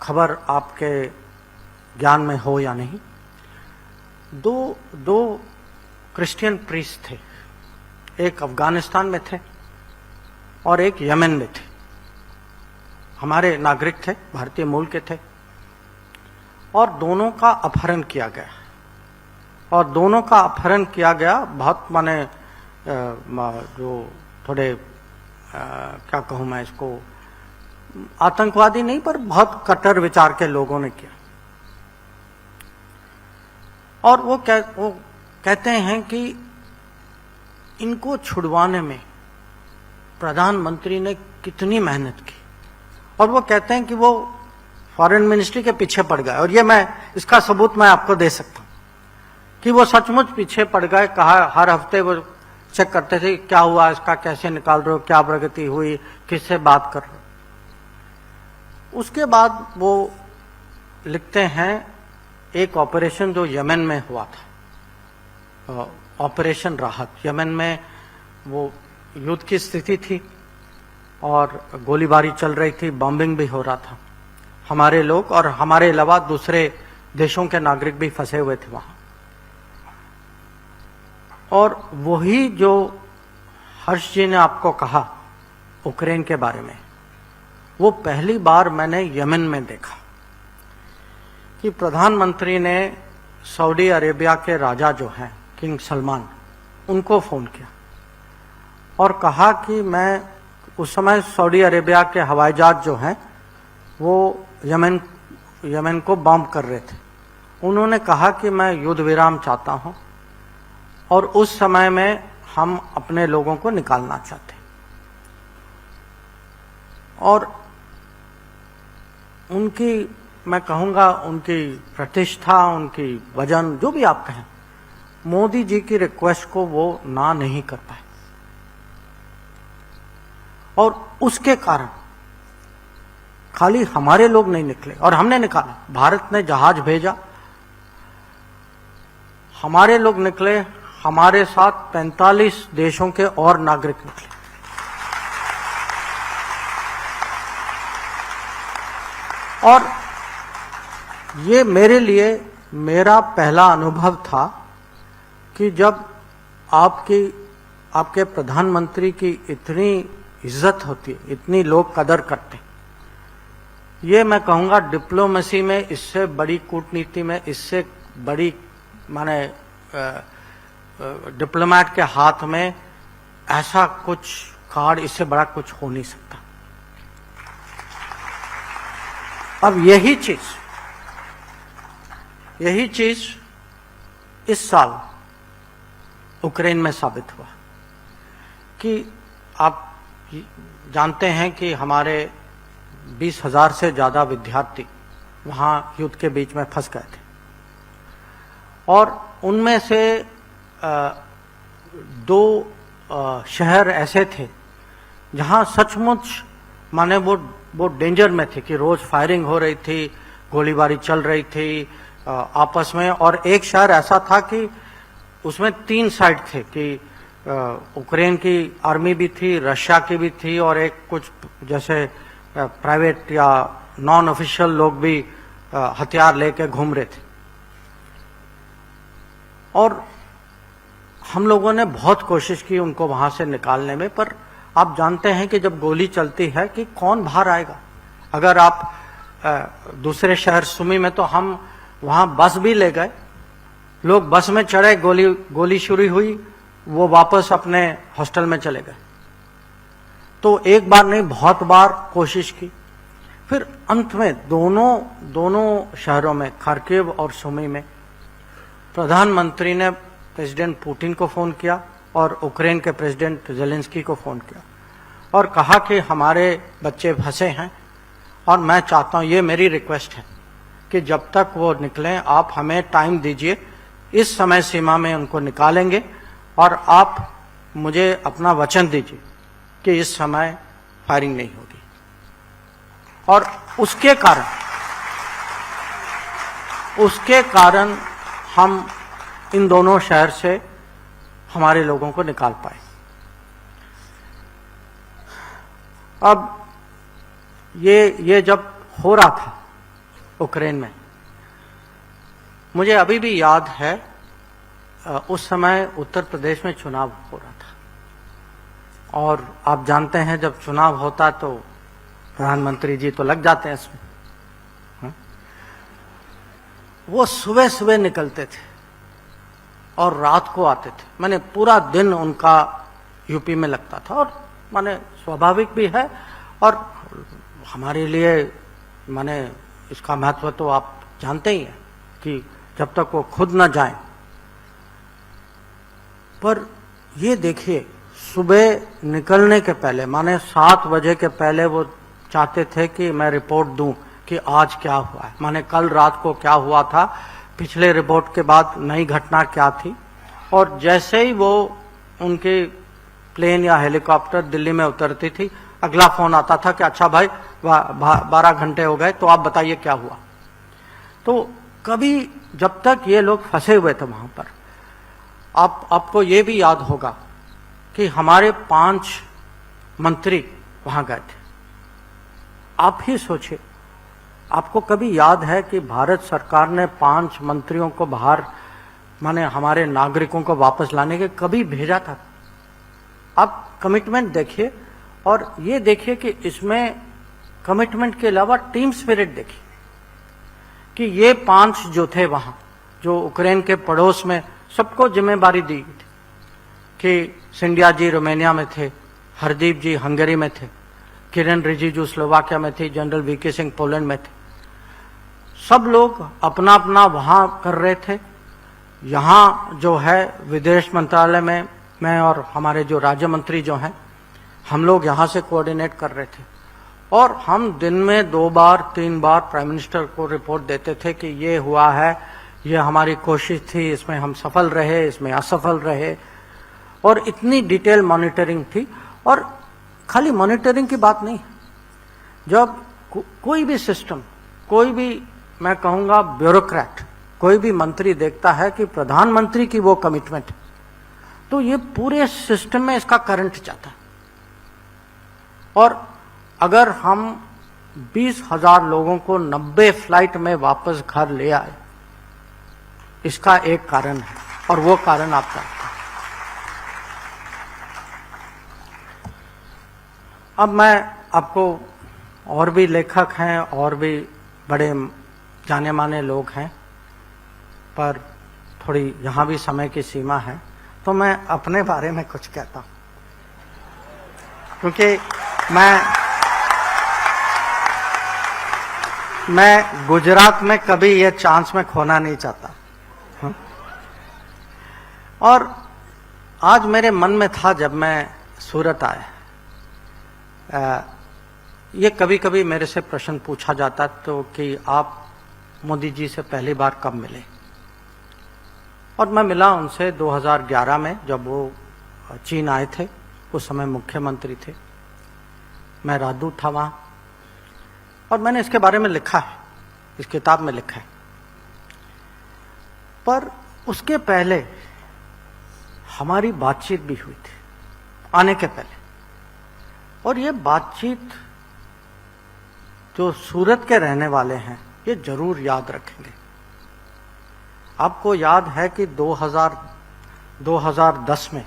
खबर आपके ज्ञान में हो या नहीं, दो क्रिश्चियन प्रीस्ट थे, एक अफगानिस्तान में थे और एक यमन में थे। हमारे नागरिक थे, भारतीय मूल के थे, और दोनों का अपहरण किया गया। और दोनों का अपहरण किया गया बहुत माने जो थोड़े क्या कहूँ मैं इसको, आतंकवादी नहीं पर बहुत कट्टर विचार के लोगों ने किया। और वो कहते हैं कि इनको छुड़वाने में प्रधानमंत्री ने कितनी मेहनत की, और वो कहते हैं कि वो फॉरेन मिनिस्ट्री के पीछे पड़ गए। और ये इसका सबूत मैं आपको दे सकता हूं कि वो सचमुच पीछे पड़ गए। कहा हर हफ्ते वो चेक करते थे क्या हुआ इसका, कैसे निकाल रहे हो, क्या प्रगति हुई, किससे बात कर रहे हो। उसके बाद वो लिखते हैं एक ऑपरेशन जो यमन में हुआ था, ऑपरेशन राहत। यमन में वो युद्ध की स्थिति थी और गोलीबारी चल रही थी, बॉम्बिंग भी हो रहा था। हमारे लोग और हमारे अलावा दूसरे देशों के नागरिक भी फंसे हुए थे वहां। और वही जो हर्ष जी ने आपको कहा यूक्रेन के बारे में, वो पहली बार मैंने यमन में देखा कि प्रधानमंत्री ने सऊदी अरेबिया के राजा जो हैं किंग सलमान, उनको फोन किया और कहा कि मैं उस समय सऊदी अरेबिया के हवाई जहाज जो हैं वो यमन को बॉम्ब कर रहे थे। उन्होंने कहा कि मैं युद्ध विराम चाहता हूं और उस समय में हम अपने लोगों को निकालना चाहते हैं। और उनकी, मैं कहूंगा उनकी प्रतिष्ठा, उनकी वजन, जो भी आप कहें, मोदी जी की रिक्वेस्ट को वो ना नहीं कर पाए। और उसके कारण खाली हमारे लोग नहीं निकले और हमने निकाला, भारत ने जहाज भेजा, हमारे लोग निकले, हमारे साथ 45 देशों के और नागरिक निकले। और ये मेरे लिए मेरा पहला अनुभव था कि जब आपके प्रधानमंत्री की इतनी इज्जत होती है, इतनी लोग कदर करते हैं। ये मैं कहूँगा डिप्लोमेसी में इससे बड़ी, कूटनीति में इससे बड़ी, माने डिप्लोमेट के हाथ में ऐसा कुछ कार्ड, इससे बड़ा कुछ हो नहीं सकता। अब यही चीज इस साल यूक्रेन में साबित हुआ कि आप जानते हैं कि हमारे 20,000 से ज्यादा विद्यार्थी वहां युद्ध के बीच में फंस गए थे और उनमें से 2 शहर ऐसे थे जहां सचमुच माने वो डेंजर में थे कि रोज फायरिंग हो रही थी, गोलीबारी चल रही थी आपस में। और एक शहर ऐसा था कि उसमें 3 साइड थे कि यूक्रेन की आर्मी भी थी, रशिया की भी थी और एक कुछ जैसे प्राइवेट या नॉन ऑफिशियल लोग भी हथियार लेके घूम रहे थे। और हम लोगों ने बहुत कोशिश की उनको वहां से निकालने में, पर आप जानते हैं कि जब गोली चलती है कि कौन बाहर आएगा। अगर आप दूसरे शहर सुमी में, तो हम वहां बस भी ले गए, लोग बस में चढ़े, गोली शुरू हुई, वो वापस अपने हॉस्टल में चले गए। तो एक बार नहीं, बहुत बार कोशिश की। फिर अंत में दोनों शहरों में, खार्किव और सुमी में, प्रधानमंत्री ने प्रेसिडेंट पुतिन को फोन किया और यूक्रेन के प्रेसिडेंट जेलेंस्की को फोन किया और कहा कि हमारे बच्चे फंसे हैं और मैं चाहता हूं, ये मेरी रिक्वेस्ट है कि जब तक वो निकलें आप हमें टाइम दीजिए, इस समय सीमा में उनको निकालेंगे और आप मुझे अपना वचन दीजिए कि इस समय फायरिंग नहीं होगी। और उसके कारण हम इन दोनों शहर से हमारे लोगों को निकाल पाए। अब ये जब हो रहा था उक्रेन में। मुझे अभी भी याद है उस समय उत्तर प्रदेश में चुनाव हो रहा था, और आप जानते हैं जब चुनाव होता तो प्रधानमंत्री जी तो लग जाते हैं इसमें। वो सुबह सुबह निकलते थे और रात को आते थे। मैंने पूरा दिन उनका यूपी में लगता था, और माने स्वाभाविक भी है, और हमारे लिए माने इसका महत्व तो आप जानते ही हैं कि जब तक वो खुद न जाएं। पर ये देखिए, सुबह निकलने के पहले माने 7 बजे के पहले वो चाहते थे कि मैं रिपोर्ट दूं कि आज क्या हुआ है, माने कल रात को क्या हुआ था, पिछले रिपोर्ट के बाद नई घटना क्या थी। और जैसे ही वो उनके प्लेन या हेलीकॉप्टर दिल्ली में उतरती थी, अगला फोन आता था कि अच्छा भाई 12 घंटे हो गए, तो आप बताइए क्या हुआ। तो कभी जब तक ये लोग फंसे हुए थे वहां पर, आपको ये भी याद होगा कि हमारे 5 मंत्री वहां गए थे। आप ही सोचिए, आपको कभी याद है कि भारत सरकार ने 5 मंत्रियों को बाहर माने हमारे नागरिकों को वापस लाने के कभी भेजा था? आप कमिटमेंट देखिए, और ये देखिए कि इसमें कमिटमेंट के अलावा टीम स्पिरिट देखिए कि ये 5 जो थे वहां, जो उक्रेन के पड़ोस में, सबको जिम्मेदारी दी गई थी कि सिंधिया जी रोमानिया में थे, हरदीप जी हंगरी में थे, किरण रिजिजू स्लोवाकिया में थी, जनरल वीके सिंह पोलैंड में थे। सब लोग अपना अपना वहां कर रहे थे। यहाँ जो है विदेश मंत्रालय में मैं और हमारे जो राज्य मंत्री जो हैं, हम लोग यहाँ से कोऑर्डिनेट कर रहे थे, और हम दिन में 2 बार 3 बार प्राइम मिनिस्टर को रिपोर्ट देते थे कि ये हुआ है, ये हमारी कोशिश थी, इसमें हम सफल रहे, इसमें असफल रहे, और इतनी डिटेल मॉनिटरिंग थी। और खाली मॉनिटरिंग की बात नहीं, जब कोई भी सिस्टम, कोई भी मैं कहूंगा ब्यूरोक्रेट, कोई भी मंत्री देखता है कि प्रधानमंत्री की वो कमिटमेंट, तो ये पूरे सिस्टम में इसका करंट जाता है। और अगर हम 20,000 लोगों को 90 फ्लाइट में वापस घर ले आए, इसका एक कारण है, और वो कारण आप जानते हैं। अब मैं आपको, और भी लेखक हैं और भी बड़े जाने माने लोग हैं, पर थोड़ी यहाँ भी समय की सीमा है, तो मैं अपने बारे में कुछ कहता हूँ, क्योंकि मैं गुजरात में कभी ये चांस में खोना नहीं चाहता। और आज मेरे मन में था जब मैं सूरत आया, ये कभी कभी मेरे से प्रश्न पूछा जाता तो कि आप मोदी जी से पहली बार कब मिले, और मैं मिला उनसे 2011 में, जब वो चीन आए थे, उस समय मुख्यमंत्री थे, मैं राजदूत था वहां, और मैंने इसके बारे में लिखा है, इस किताब में लिखा है। पर उसके पहले हमारी बातचीत भी हुई थी, आने के पहले, और ये बातचीत जो सूरत के रहने वाले हैं ये जरूर याद रखेंगे। आपको याद है कि 2010 में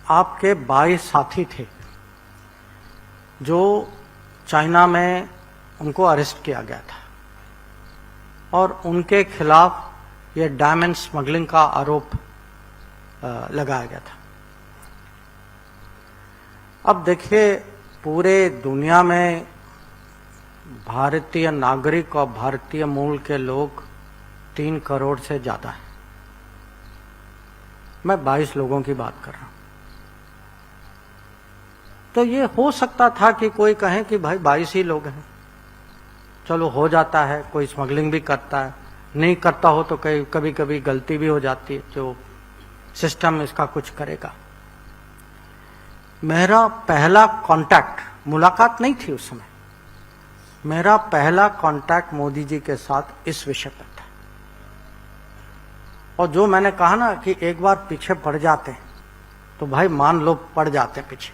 आपके 22 साथी थे जो चाइना में, उनको अरेस्ट किया गया था, और उनके खिलाफ ये डायमंड स्मगलिंग का आरोप लगाया गया था। अब देखिए, पूरे दुनिया में भारतीय नागरिक और भारतीय मूल के लोग 3 करोड़ से ज्यादा है। मैं 22 लोगों की बात कर रहा हूं। तो ये हो सकता था कि कोई कहे कि भाई 22 ही लोग हैं, चलो हो जाता है, कोई स्मगलिंग भी करता है, नहीं करता हो तो कभी कभी गलती भी हो जाती है, जो सिस्टम इसका कुछ करेगा। मेरा पहला कांटेक्ट, मुलाकात नहीं थी उस समय, मेरा पहला कांटेक्ट मोदी जी के साथ इस विषय पर था। और जो मैंने कहा ना कि एक बार पीछे पड़ जाते हैं, तो भाई मान लो पड़ जाते हैं पीछे।